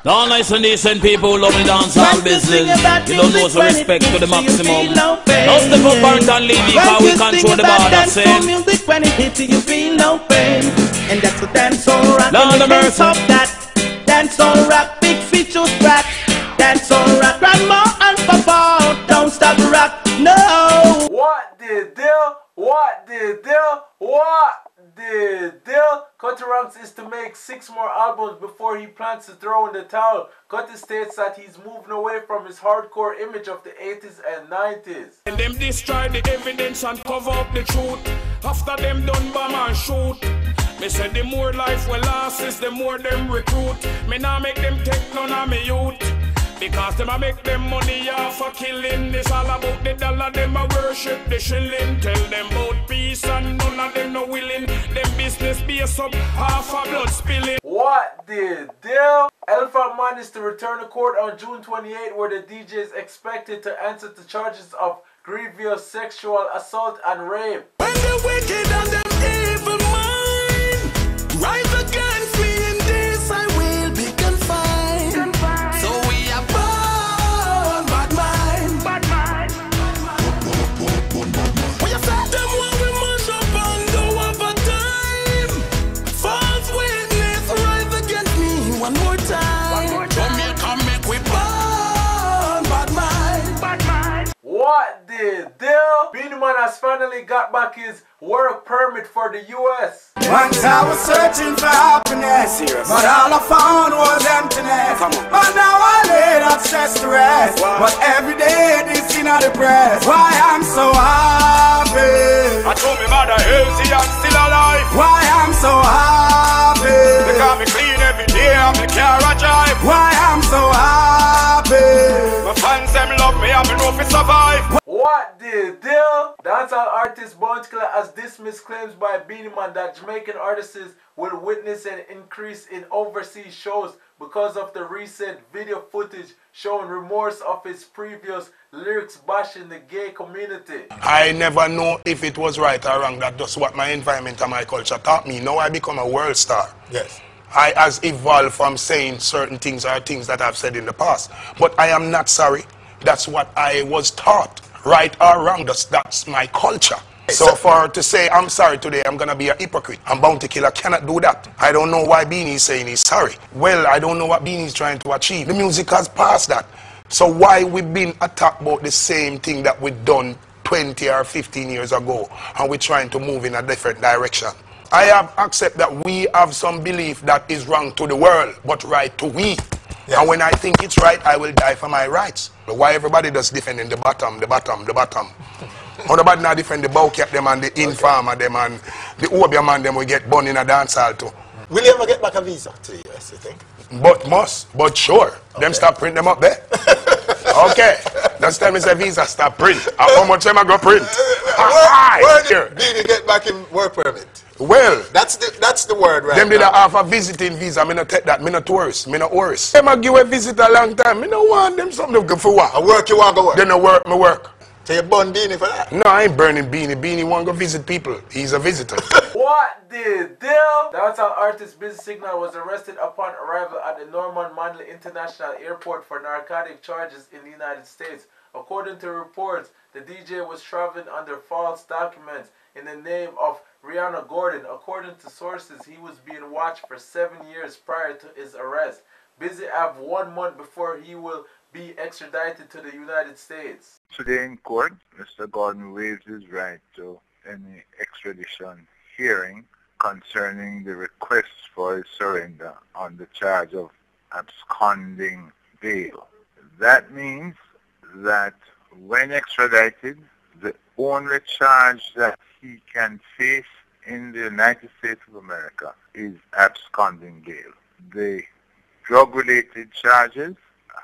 All nice and decent people who love the dancehall business. You don't know, so respect to the maximum. Don't step up back and leave you, because we control the bar. That's it. Music when it hits you, you feel no pain. And that's the dancehall rock. Lord of mercy. That dancehall rock, big features rock. Dancehall rock, grandma and papa, don't stop rock, no. What did deal? What did deal? What did deal? Cutty Ranks is to make 6 more albums before he plans to throw in the towel. Cutty states that he's moving away from his hardcore image of the 80s and 90s. And them destroy the evidence and cover up the truth. After them done bomb and shoot. Me say the more life we lost is the more them recruit. Me nah make them take none of me youth. Because them a make them money off a killing. It's all about the dollar, them a worship the shilling. Tell them about peace and none of them no willing. Them business base up, half a blood spilling. What the deal? Elephant Man is to return to court on June 28, where the DJ is expected to answer the charges of grievous sexual assault and rape. When the wicked and them evil mind rise against me, in this I will be confined. So we are born bad mind. Bad mind. When you say them when we mash up and do overtime, false witness rise against me one more time. Jamaican make we born bad mind. Bad mind. What the deal? Beenie Man has finally got back his work permit for the US. Once I was searching for happiness, but all I found was emptiness. But now I lay that stress to rest. But every day this in the press. Why I'm so happy? I told me mother healthy and still alive. Why I'm so happy? They got me clean every day and me car a drive. Why I'm so happy? My fans them love me and me know fi survive. What the deal? Dancehall artist Bounty Killer has dismissed claims by Beenie Man that Jamaican artists will witness an increase in overseas shows because of the recent video footage showing remorse of his previous lyrics bashing the gay community. I never know if it was right or wrong. That's just what my environment and my culture taught me. Now I become a world star. Yes. I has evolved from saying certain things or things that I've said in the past. But I am not sorry. That's what I was taught. Right or wrong, that's my culture. So for to say I'm sorry today, I'm going to be a hypocrite. And Bounty Killer cannot do that. I don't know why Beenie is saying he's sorry. Well, I don't know what Beenie is trying to achieve. The music has passed that. So why we've been attacked about the same thing that we done 20 or 15 years ago, and we're trying to move in a different direction? I have accepted that we have some belief that is wrong to the world, but right to we. Yes. And when I think it's right, I will die for my rights. But why everybody does defending the bottom, the bottom, the bottom? Everybody not defend the Bowcat them and the Informer them and the Obia man them will get born in a dancehall too. Will you ever get back a visa to the US, you think? But must, but sure. Okay. Them stop print them up there. Okay. That's time is a visa stop print. How much time I go print? Where did Beenie get back in work permit? Well, that's the word right them now. Did have a visiting visa. Me not take that. Me not tourist. Me not tourist. Them a give a visit a long time. Me no want them something for what? A work you want to work? They no work, me work. So you burn Beenie for that? No, I ain't burning Beenie. Beenie want to go visit people. He's a visitor. What the deal? Dancehall artist Busy Signal was arrested upon arrival at the Norman Manley International Airport for narcotic charges in the United States. According to reports, the DJ was traveling under false documents in the name of Reanno Gordon. According to sources, he was being watched for 7 years prior to his arrest. Busy have 1 month before he will be extradited to the United States. Today in court, Mr. Gordon waives his right to any extradition hearing concerning the request for his surrender on the charge of absconding bail. That means that when extradited, the only charge that he can face in the United States of America is absconding bail. The drug-related charges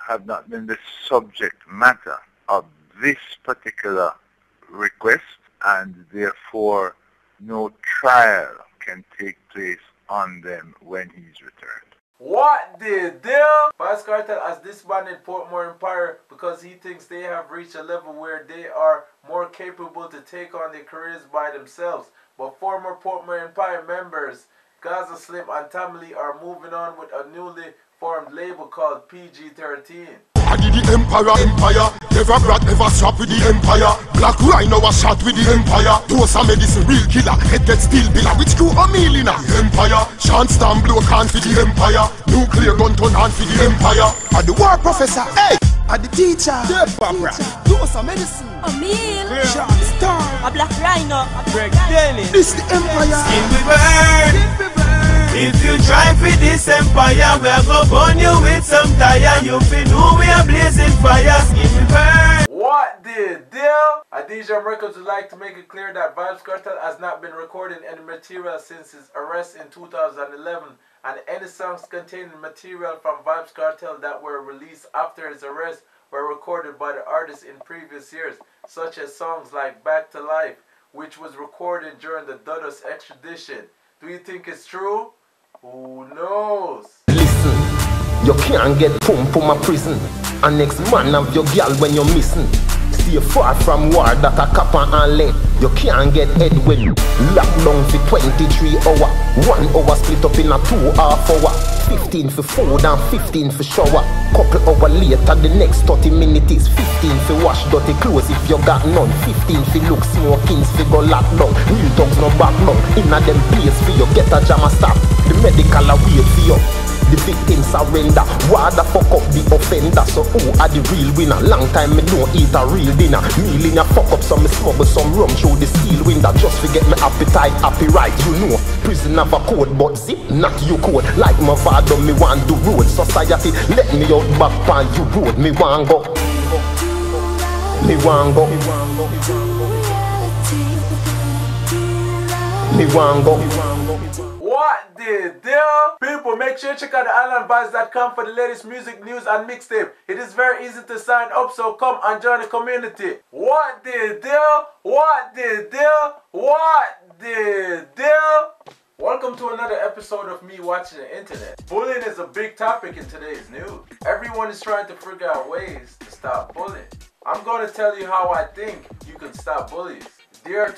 have not been the subject matter of this particular request, and therefore no trial can take place on them when he's returned. What the deal? Vybz Kartel has disbanded Portmore Empire because he thinks they have reached a level where they are more capable to take on their careers by themselves. But former Portmore Empire members Gaza Slim and Tamale are moving on with a newly formed label called PG-13. I did the empire, never brat, never swap with the empire. Black Reanno was shot with the empire. Dose of medicine, real killer, head get steel pillar. Which crew a meal in the empire. Chant stand blow can for the empire. Nuclear gun turn on for the empire. And the war professor, hey, and the teacher, the papa. Dose of medicine, a meal, chant star, a Black Reanno, a Greg Beenie. This the empire. Skin we burn. If you try for this empire, we are gonna burn you with some tire. You feel know we are blazing fire. Skin we burn. What the deal? Adijam Records would like to make it clear that Vybz Kartel has not been recording any material since his arrest in 2011, and any songs containing material from Vybz Kartel that were released after his arrest were recorded by the artist in previous years, such as songs like Back to Life, which was recorded during the Dodos extradition. Do you think it's true? Who knows? Listen, you can't get pump from a prison. And next man of your girl when you're missing. Stay far from war that a copper and lead. You can't get head when locked down for 23 hours. 1 hour split up in a 2 half hour. 15 for food and 15 for shower. Couple hour later the next 30 minutes is 15 for wash dirty clothes if you got none. 15 for look smokings for go lock down. Real dogs no back down. Inna them place for you get a jam a stop. The medical a wait for you. The victim surrender. Why the fuck up the offender? So who are the real winner? Long time me don't eat a real dinner. Meal in a fuck up, so me smuggle some rum through the steel window. Just forget my appetite, happy right, you know. Prison have a code, but zip not you code. Like my father, me want do road. Society let me out back on you road. Me want go. Me want go. Me want go. What the deal? People, make sure you check out islandvibes.com for the latest music, news, and mixtape. It is very easy to sign up, so come and join the community. What the deal? What the deal? What the deal? Welcome to another episode of me watching the internet. Bullying is a big topic in today's news. Everyone is trying to figure out ways to stop bullying. I'm going to tell you how I think you can stop bullies. There are